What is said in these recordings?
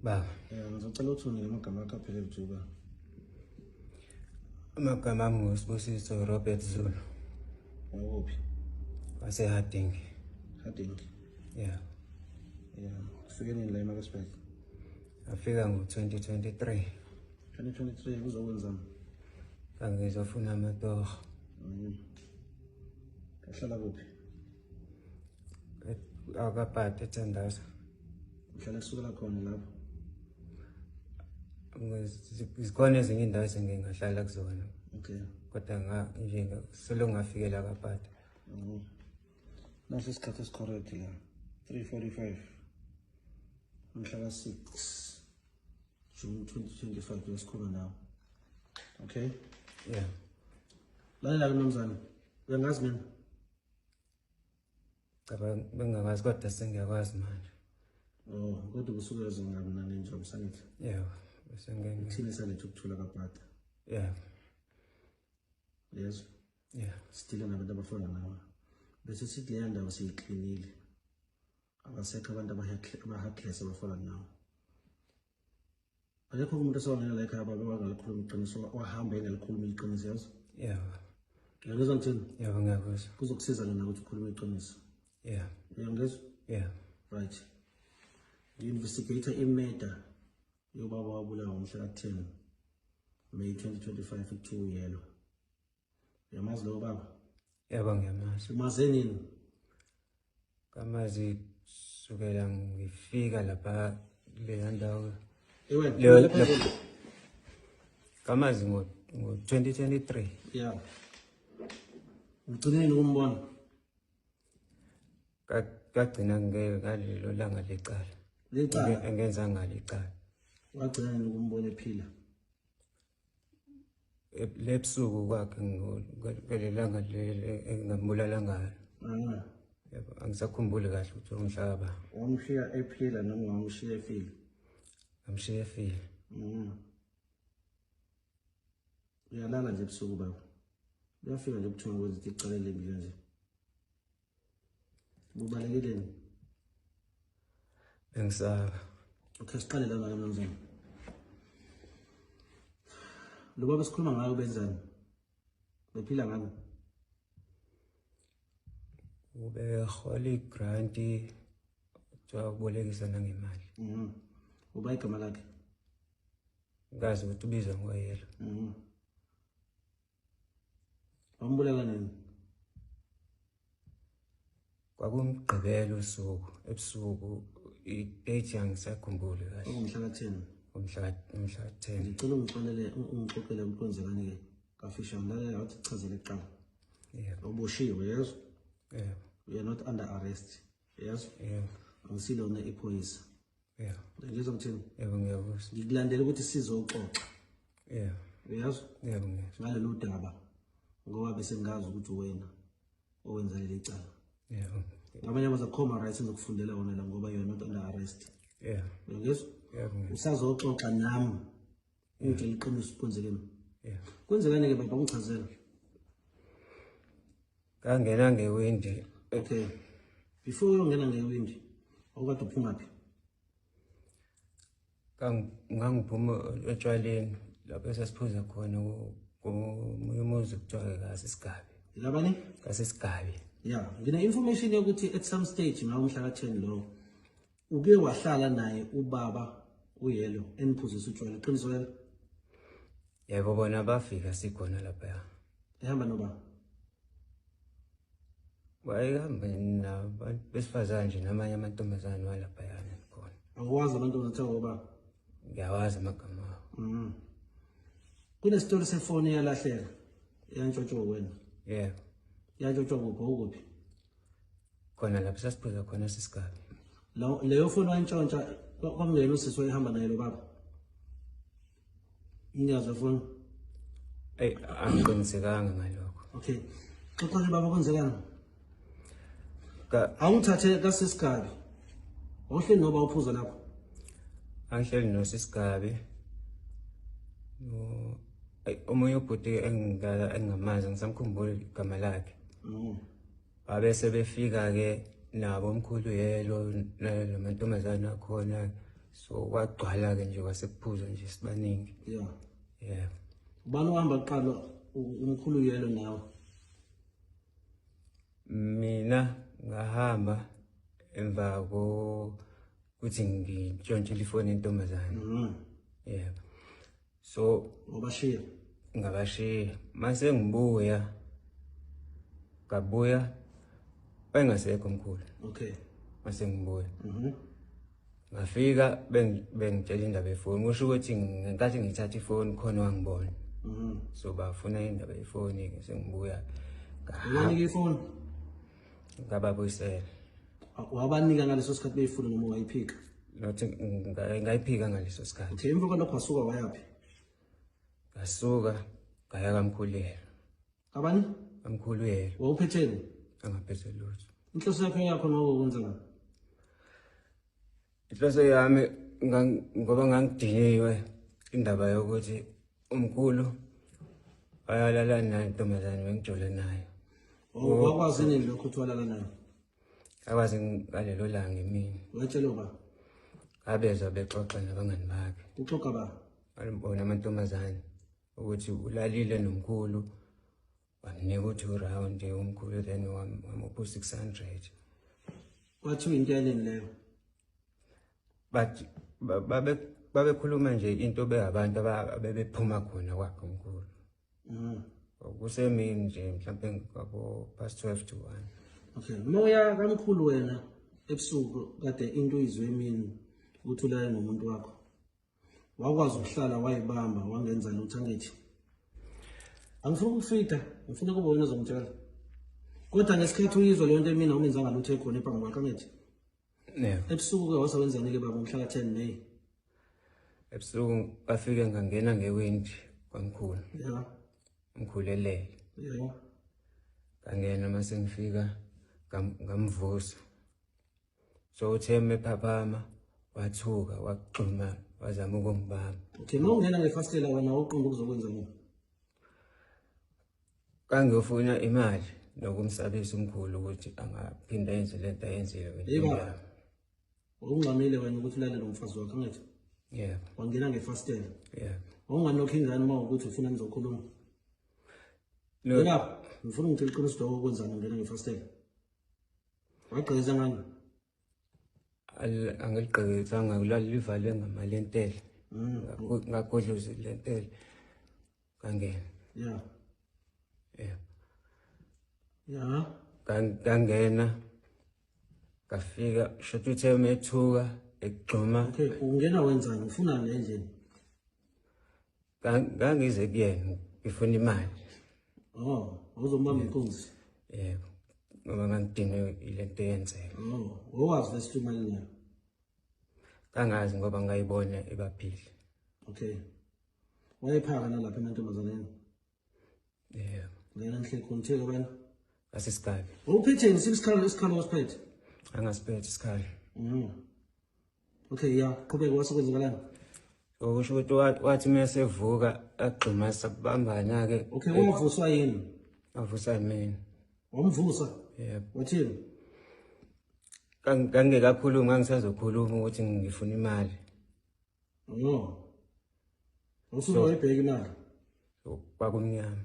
Ba. Ngizocela ukuthi unike amagama akho aphele uJuba. Amagama ami nguSibusiso Robert Zulu. Ngokuphi? Waseharding. Harding. Yeah. Kufike nini la eMarketsburg? Afika ngo-2023. 2023 kuzokwenzani? Ngizofuna amatoho. Kahlala kuphi? Akaphathe eThandaza. Uhlala kusukela khona lapho? Zikhona ezinye indawo ezingingahlala kuzona. Okay. Kodwa nje solo ngafikela akaphathe. Nasi isikhathi esicorrect la. 3:45. Mhla 6 June 2025 uyasikhuluma nawe. Okay? Yeah. Lalela mnumzane. Uyangazi mina? Bengakwazi kodwa sengiyakwazi manje. Kodwa usuke ngabi nani nje umsanithi. Yeah. Besengenge. Thina salethe ukuthula kapata. Yeah. Yes. Yeah. Stile nabantu abafana nawe. Bese sithi le ndawo siyiklinile. Abasekho abantu abahackless abafana nawe. Akekho umuntu osawona la ekhaya baba bangalikhuluma iqiniso wahamba engalikhuluma iqiniso yazo. Yeah. Ngiyazwa ngithini? Yeah, ngiyakuzwa. Kuzokusiza lana ukuthi ukhulume iqiniso. Yeah. Uyangizwa? Yeah. Right. The investigator imeda yobaba wabulawa ngomhla ka-10 May 2025 ku2 yellow. Uyamazi lo baba? Yebo ngiyamazi. Umaze nini? Kamazi sukela ngifika lapha le ndawo. Kamazi ngo-2023. Yeah. Ugcineni ukumbona? Kagcina ngalelo langa lecala. Lecala? Engenza ngalicala. Wagcina nini ukumbona ephila? Lebusuku kwakhe ngelelanga engambulala ngalo. Yebo, angisakhumbuli kahle ukuthi umhlaba. Wamshiya ephila noma wamshiya efile? Ngamshiya efile. Uyalala nje ebusuku baba. Uyafika nje ubuthunga kwezithi icala lembi kanje. Kubalekileni? Bengisaba. Okay, siqale lana mnumzane. Lo baba sikhuluma ngayo benzani? Bephila ngani? Ubehola igranti ukubolekisa nangemali. Uba igama lakhe? Ngazi ukuthi ubizwa ngoyelo. Wambulela nini? Kwakumgqibelo usuku, ebusuku i-date yangisakhumbuli kahle. Ngomhla ka-10. Ngomhla ka-10. Ngicela ungixoxele ukwenzekani ke kafisha ngalalela wathi chazele eqala. Yeah. Uboshiwe, yes? Yeah. We are not under arrest. Yes? Yeah. Angisilona iphoyisa. Yeah. Ngizwa ngithini? Yebo ngiyakuzwa. Ngikulandela ukuthi sizoxoxa. Yeah. Yes? Yebo ngiyakuzwa. Ngalelo daba ngoba bese ngazi ukuthi wena owenza leli cala. Yebo. Ngamanye amazwi akhoma rights ngokufundela wona la ngoba you are not under arrest. Yeah. Ngizwa? Yebo. Usazoxoxa nami. Ngicela iqiniso kwenzekeni. Yeah. Kwenzekani ke baba ungichazela? Kangena ngewindi. Okay. Before uyongena ngewindi, awukade uphuma phi? Ngangiphuma etshwaleni lapho esasiphuza khona komunye umuzi kuthiwa kaSisigabi. Yilabani? kaSisigabi. Yeah, ngine information yokuthi at some stage ngawo umhla ka-10 lo uke wahlala naye ubaba uyelo eniphuzisa utshwala. Qiniso yelo? Yebo bona bafika sikhona lapha. Ehamba nobaba? Wayehamba nabantu besifazane nje namanye amantombazane walapha yana khona. Awazi abantu bazathiwa ubaba? Ngiyawazi amagama abo. Kunestori sefoni yalahleka yantshotshwa wena. Yeah. Yantshotshwa kuphi? Khona lapho sasiphuza khona Sisigabi. Leyo foni wantshontsha kwamngena usisi wayehamba naye lo baba? Ingiyazwa foni? Angqinisekanga ngalokho. Okay. Xoxa nje baba kwenzekani? Awungithathe kaSisigabi. Awuhleli noba uphuza lapho? Angihleli noSisigabi. Omunye ubhuti engingamazi ngisamkhumbula igama lakhe. Abese befika ke nabo omkhulu yelo lamantombazane akhona So kwagcwala-ke nje kwasephuza nje sibaningi. Yeah. Yeah. Ubani uhamba kuqala umkhulu Yelo nawe? Mina ngahamba emva kokuthi ngintshontshile ifoni yentombazane. Yeah. So Ngobashiya. ngabashiya mase ngibuya ngabuya bengasekho omkhulu. Okay. Mase ngibuya ngafika bengitshela indaba yefoni kusho ukuthi ngenkathi ngithatha ifoni khona wangibona. So bafuna indaba yefoni ke sengibuya Uyanika ifoni? ngababuyisela. Wabanika ngaleso sikhathi beyifuna noma wayiphika? Nothi ngayiphika ngaleso sikhathi. Okay, emva kwalokho wasuka wayaphi? Ngasuka ngaya kaMkhuluyelo. Abani? kaMkhuluyelo. Wawuphetheni? Angaphethe lutho. Inhloso yakho ngokwenza Inhloso yami ngoba ngangidiniwe indaba yokuthi umkhulu ayalala nayo intombazane bengijole nayo. Wakwazi nini lokho uthwalana nayo? Akwazi ngalelo langa emini. Watshelwa ba? Abeza bexoxa nabangani bakhe. Uxoxa ba? Alibona amantombazane ukuthi ulalile nomkhulu wamnika u2 round umkhulu then wamupha 600. Wathi uyinteleni leyo? But babekhuluma nje into beyabantu abebephuma khona kwakhe umkhulu. Kusemini nje mhlawumbe ngabo past 12 to 1. Okay, moya kamkhulu wena ebusuku kade into izwe emini ukuthi ulale nomuntu wakho. Wakwazi ukuhlala wayibamba wangenzani uthi angithi? Angifuna ukufida, ngifuna kube wena ozongitshela. Kodwa ngesikhathi uyizwa leyo nto emini awumenzanga lutho ekhona ephambi kwakho angithi? Yeah. Ebusuku ke wasawenzani ke baba umhla ka 10 May? Ebusuku bafike ngangena ngewindi kwamkhulu. Yeah. Umkhulelele. Yeah. Kangena mase ngifika ngamvusa. So utheme ephaphama wathuka waqhuma wazama ukungibamba. Okay, mawungena ngefastela wena uqonda ukuzokwenza nini? Kangiyofuna imali nokumsabisa umkhulu ukuthi angaphinda enze lento ayenzile wena. Ungxamile wena ukuthi ulale nomfazi wakho angithi? Yeah. Wangena ngefastela. Yeah. Unganokho ingane uma ukuthi ufuna nizokhuluma. No. Lapha ngifuna ngicela iqiniso lokho kwenzani ngena ngefastela. Wagqiza ngani? Angiliqhekisanga kulala livale ngamalentele. Ngakhodluza ilentele. Kangena. Yeah. Yeah. Yeah. Kangena kafika shothi utheme ethuka ekugxuma. Okay, ungena wenzani? Ufuna ngendlela? Ngangize kuyena ngifuna imali. Uzombamba inkunzi. Yebo. Ngoba ngangidinwe ilento eyenzeka. Wazi lesithi imali nayo? Kangazi ngoba ngayibona ebaphili. Okay. Wayephaka nalapha emantombazaneni? Yebo. Ngena nhle kontheke bani? Asisikali. Uphetheni isikhala wasiphethe? Angasiphethe isikali. Okay, yeah, qhubeka wasokwenzakalani? Okusho ukuthi wathi mesevuka agxuma sabambana ke. Okay, wavuswa yini? Avusa yimina. Wamvusa? Yebo. Wathini? Ngangekakhuluma ngisazokhuluma ukuthi ngifuna imali. Usuke wayibheka imali? So kwakumnyama.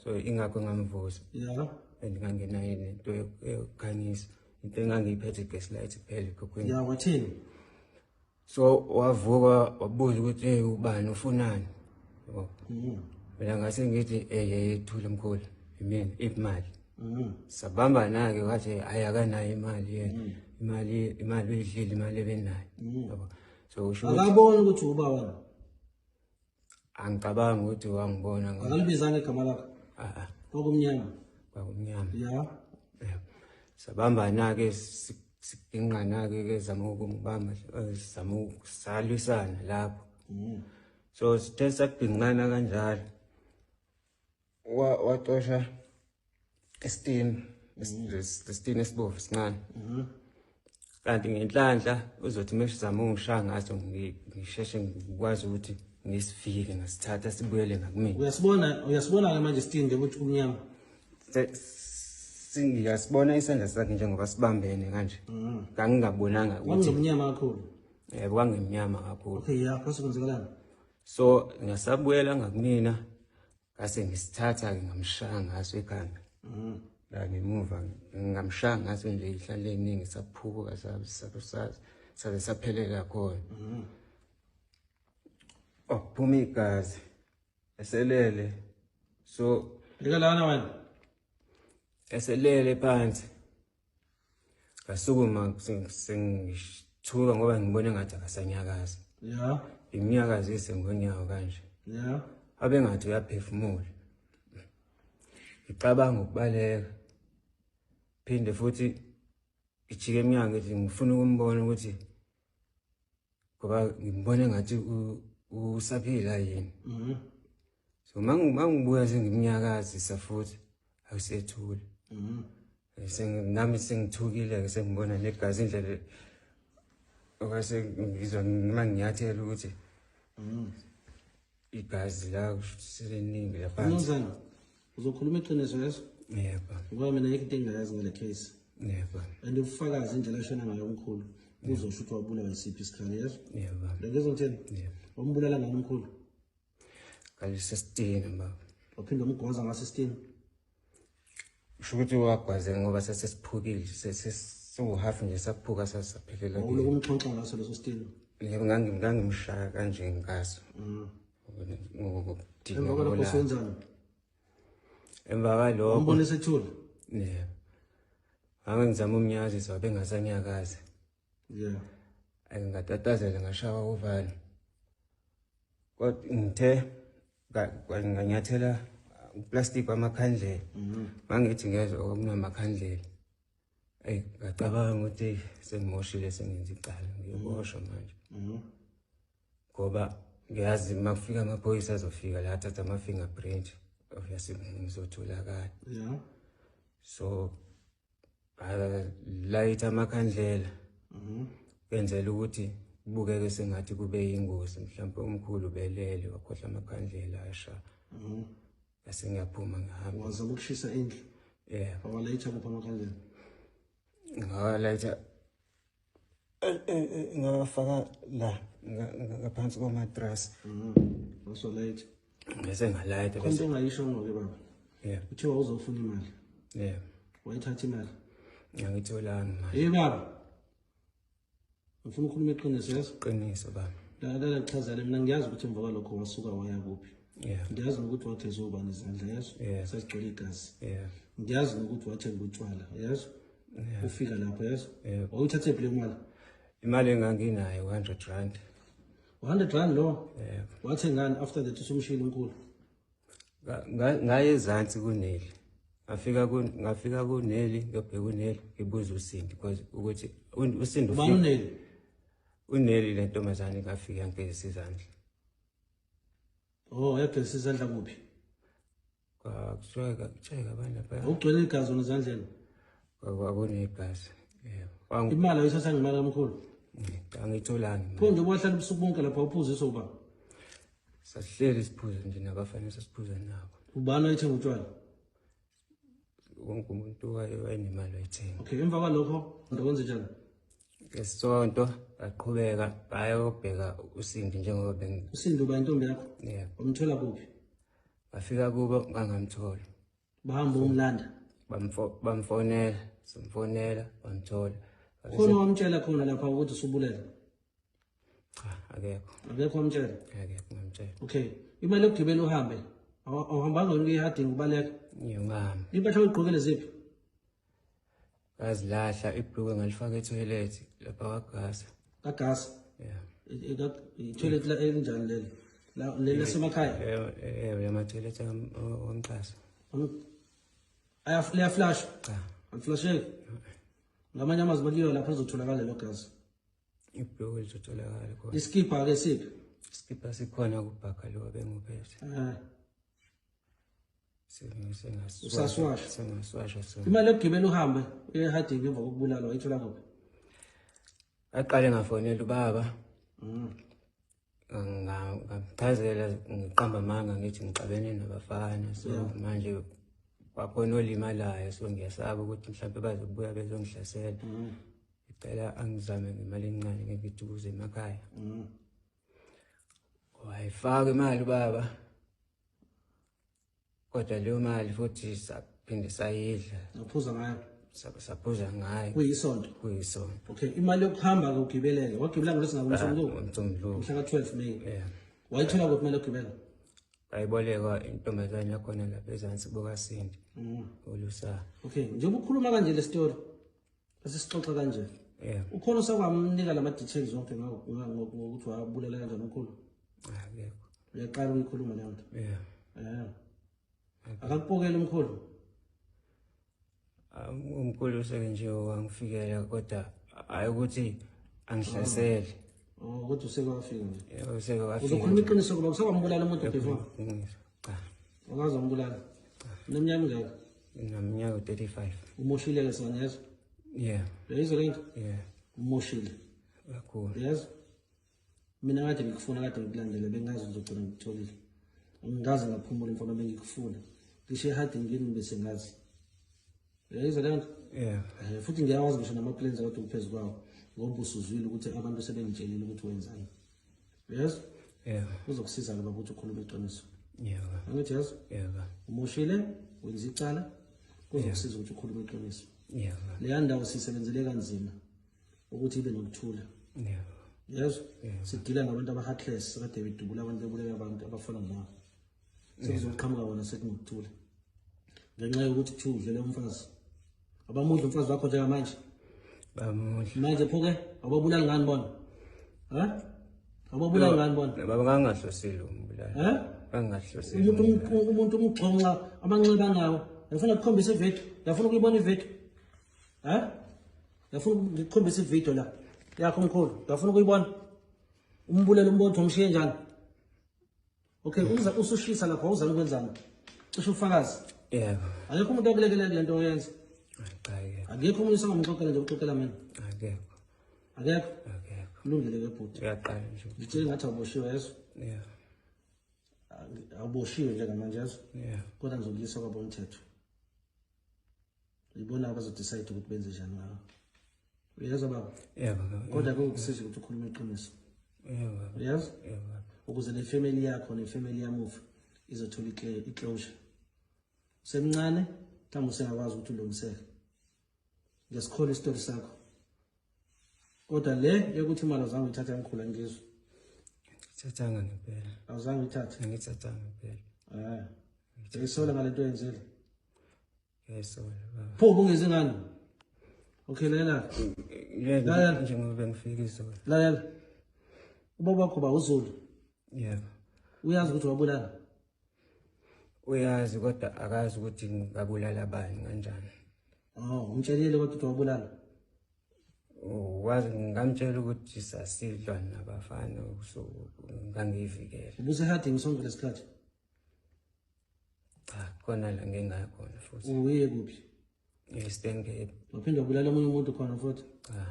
So ingakho ngamvusa. Yeah. Ngangena into yokukhanyisa. Into engangiyiphethe gaslight kuphela kokweni. Yeah, wathini? So wavuka wabuza ukuthi hey ubani ufunani? Yebo. Mina ngase ngithi ethula mkhulu imini imali. Sabamba nake wathi ayakanayo imali yena. Imali uyidlile imali ebenayo. Yebo. So usho akabona ukuthi uba wena. Angicabanga ukuthi wangibona ngoba akalibizanga igama lakho. Kwakumnyama. Kwakumnyama. Yeah. Sabamba nake sidinqa nake ke zama ukungibamba zama ukusalisana lapho. So sithe sakudinqana kanjalo. Watosha Steam esibovu sincane. Kanti ngenhlanhla uzothi mesizama ungishaya ngaso ngisheshe ngikwazi ukuthi ngisifike ngasithatha sibuyele ngakumina. Uyasibona ke manje Steam ukuthi umnyama. Singiyasibona isandla sakhe njengoba sibambene kanje. Ngangingabonanga ukuthi umnyama kakhulu. Kwangimnyama kakhulu. Okay, yeah, phasi kwenzekalani? So ngasabuyela ngakunina ngase ngisithatha ke ngamshaya ngaso ekhanda. La ngemuva ngamshaya ngaso nje ihlale eningi saphuka saze saphelela khona. Phuma igazi eselele. So Likalana wena? eselele phansi. Ngasukuma sengithuka ngoba ngibone ngathi akasanyakaza. Yeah. Imiyakazise ngonyawo kanje. Yeah. Abe ngathi uyaphefumula. Ngicabanga ukubaleka. Phinde futhi ijike eminyango ngithi ngifuna ukumbona ukuthi ngoba ngibone ngathi usaphila yini. So mangibuya sengimnyakazisa futhi awusethule. Nami sengithukile ke sengibona negazi indlela okwase ngizwa manginyathela ukuthi igazi la seleningi lapha. Mnumzane, uzokhuluma iqiniso yeso? Yebo. Ngoba mina yikho into engayazi ngale case. Yebo. And ufakazi indlela ashona ngayo umkhulu. Uzosho ukuthi wabulawa isiphi isikhali yeso? Yebo. Ngeke ngithini? Yebo. Wambulala ngani umkhulu? Kalise sitini baba. Waphinde umgwaza ngase sitini. Usho ukuthi wagwaze ngoba sesesiphukile so half nje saphuka sasaphelela ke. Ulo kumxoxa ngaso leso sitini. Yebo ngangimshaya kanje ngaso. Emva kwalokho senzani? Emva kwalokho umbone sethule. Yebo. Ngizama umnyazisa wabengasanyakazi. Yeah. Ngingatatazela ngashaya uvalo. Kodwa ngithe nganyathela uplastic wamakhandlela. Mangithi ngezwe okunamakhandlela. Ngacabanga ukuthi sengimoshile sengenza icala ngiyoboshwa manje. Ngoba ngiyazi makufika amaphoyisa azofika la athatha ama fingerprint obviously ngizotholakala. Yeah. So light amakhandlela. Kwenzela ukuthi kubukeke sengathi kube yingozi mhlawumbe umkhulu belele wakhohla amakhandlela asha. Bese ngiyaphuma ngihamba. Waza ukushisa indlu. Yeah. Walayitha kupha amakhandlela. Ngalayitha ngafaka la ngaphansi komatras. Waso light. Bese ngalayitha bese into ongayisho ngoke baba. Yeah. Uthiwa uzofuna imali. Yeah. Wayithatha imali. Ngitholanga manje. Baba. Ufuna ukukhuluma iqiniso yeso? Iqiniso baba. Dala chazela mina ngiyazi ukuthi emva kwalokho wasuka waya kuphi. Yeah. Ngiyazi ukuthi watheza ubani izandla yeso. Yeah. Sasicela igazi. Yeah. Ngiyazi ukuthi wathenga utshwala yeso. Yeah. Ufika lapho yeso. Yeah. Wayithathe phela imali. Imali enganginayo 100 rand. 100 rand lo? Yeah. Wathengani after that usumshilo unkulu? Ngaye ezansi kuneli. Ngafika kuneli ngiyobheka uneli ngibuza uSindi because ukuthi uSindi ufika. Ubani uneli? Uneli le ntombazane ngafika ngigezisa izandla. Oh, yagezisa izandla kuphi? Kwakushaya abantu lapha. Ugcwele igazi onezandleni. Kwakunegazi. Yeah. Imali ayisatha ngemali kamkhulu. Angitholanga. Pho nje kwahlala ubusuku bonke lapha uphuzisa uba. Sasihleli isiphuzo nje nabafanele sasiphuza nabo. Ubani ayithenga utshwala? Wonke umuntu wayenemali ayithenga. Okay, emva kwalokho ndokwenze njani? Ngesonto aqhubeka bayobheka uSindi njengoba uSindi uba intombi yakho? Yeah. Umthola kuphi? Bafika kubo ngangamthola. Bahamba umlanda. Bamfonela, simfonela, bamthola. Khona wamtshela khona lapha ukuthi usubulela? Cha, akekho. Akekho wamtshela? Akekho ngamtshela. Okay. Imali yokugibela uhambe. Awuhambanga ngokuya ehadini ubaleka? Ngiyongama. Impahla oyigqokele ziphi? Ngazilahla ibhluke ngalifaka etoilet lapha kwagasa. Kagasa? Yeah. I-toilet la enjani leli? La lasemakhaya? Yama-toilet wamxasa. Liyaflash? Cha. Aliflasheki? Ngamanye amazwi baliyo lapha ezotholakala lelo gazi. Ibhluke lizotholakala khona. Iskipha-ke siphi? Iskipha sikhona kubhaka lo benguphethe. Usaswasha? Sengaswasha sona. Imali yokugibela uhambe uye ehadini ngemva kokubulala wayithola kuphi? Aqale ngafonela ubaba. Ngamchazela ngiqamba amanga ngithi ngixabene nabafana so manje bakhona olimalayo so ngiyasaba ukuthi mhlawumbe bazobuya bezongihlasela. cela angizame ngemali encane ngithi ukuze emakhaya. Wayifaka imali baba. Kodwa leyo mali futhi saphinde sayidla. Ngaphuza ngayo. Saphuza ngayo. Kuyisonto. Kuyisonto. Okay, imali yokuhamba ke ugibeleke. Wagibela ngesingakumsondo. Umsombuluko. Mhla ka-12 May. Yeah. Wayithola kuphi imali yokugibela? Bayiboleka intombazane yakhona lapha ezansi bokasindi. Ulusa. Okay, njengoba ukhuluma kanje le story. Asisixoxa kanje. Yeah. Ukhona osakwamnika lama details zonke ngokuthi wabulela kanjani ukhulu. Akekho. Uyaqala ukuyikhuluma leyo nto. Yeah. Akakupokela umkhulu. Umkhulu useke nje wangifikela kodwa ayikuthi angihlasele. Ukuthi usekwafika nje. Yeah, useke wafika. Uzokhuluma iqiniso kuba usakwambulala umuntu before. Cha. Akaze umbulala. Neminyaka mingaka? Ngineminyaka 35. Umoshile ke sangezwa. Yeah. Yayizwa lento? Yeah. Umoshile. Kakhulu. Yes. Mina kade ngikufuna kade ngikulandele bengazi ngizogcina ngitholile. Ngingaze ngaphumula imfono bengikufuna. Ngisho ehade ngini bese ngazi. Yayizwa lento? Yeah. Futhi ngiyawazi ngisho nama-plans akade kuphezulu kwawo ngoba usuzwile ukuthi abantu sebengitshelile ukuthi wenzani. Yes? Yeah. Kuzokusiza ke ukuthi ukhulume iqiniso. Yeah. Angithi yes? Yeah. Umoshile, wenza icala, kuzokusiza ukuthi ukhulume iqiniso. Yeah. Leya ndawo sisebenzele kanzima ukuthi ibe nokuthula. Yeah. Yes? Sidila ngabantu aba-heartless kade bedubula abantu bebuleka abantu abafana nawe. Sekuzoqhamuka wona sekunokuthula. Ngenxa yokuthi kuthiwa udlele umfazi. Abamudla umfazi wakho njengamanje. Bamudla. Manje pho-ke awababulali ngani bona? Ha? Awababulali ngani bona? Baba kangahlosile umbulali. Ha? Kangahlosile. Umuntu umgxonxa amanxeba nawo. Yafuna ukukhombisa ivideo. Yafuna ukuyibona ivideo. Ha? Yafuna ukukhombisa ivideo la. Yakho mkhulu. Yafuna ukuyibona. Umbulele umbotho umshiye njani? Okay, usushisa lapha uzama ukwenzani? Cishe ufakazi. Yeah. Akekho umuntu okulekelela le nto oyenza. Akekho. Akekho umuntu sangamxoxela nje uxoxela mina. Akekho. Akekho. Akekho. Kulungile ke bhuti. Uyaqala nje. Ngitshela ngathi awuboshiwe yeso. Yeah. Awuboshiwe njengamanje yeso. Yeah. Kodwa ngizokuyisa kwabo umthetho. Libona abazodecide ukuthi benze njani ngawo. Uyezwa baba? Yeah, baba. Kodwa kusiza ukuthi ukhulume iqiniso. Yeah, baba. Yes? Yeah, baba. Ukuze le family yakho nefamily yamuva izothola iclosure. Semncane, mhlawumbe usengakwazi ukuthi ulungiseke. Ngesikhola isitori sakho. Kodwa le yokuthi imali azange uyithatha emkhulu ngizwe. Ngithathanga ngempela. Awuzange uyithathe? Ngithathanga ngempela. Uyisola ngale nto yenzile. Ngiyayisola baba. Pho ubungezi ngani? Okay, lalela. Yebo njengoba bengifika izolo. Lalela. Ubaba wakho ba uZulu. Yebo. Uyazi ukuthi wabulala? Uyazi kodwa akazi ukuthi ngabulala abani kanjani. Umtshelile kodwa ukuthi wabulala. Wazi ngamtshela ukuthi sasidlwa nabafana so ngangivikela. Ubusehade ngisonke lesikhathi. Cha, khona la ngingakhona futhi. Uye kuphi? Eastern Cape. Waphinda wabulala omunye umuntu khona futhi? Cha.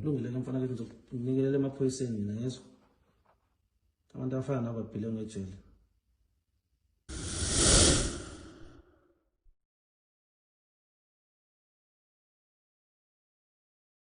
Kulungile ke mfana ke ngizokunikelele emaphoyiseni mina yeso. Abantu abafana nabo babhile ngejele.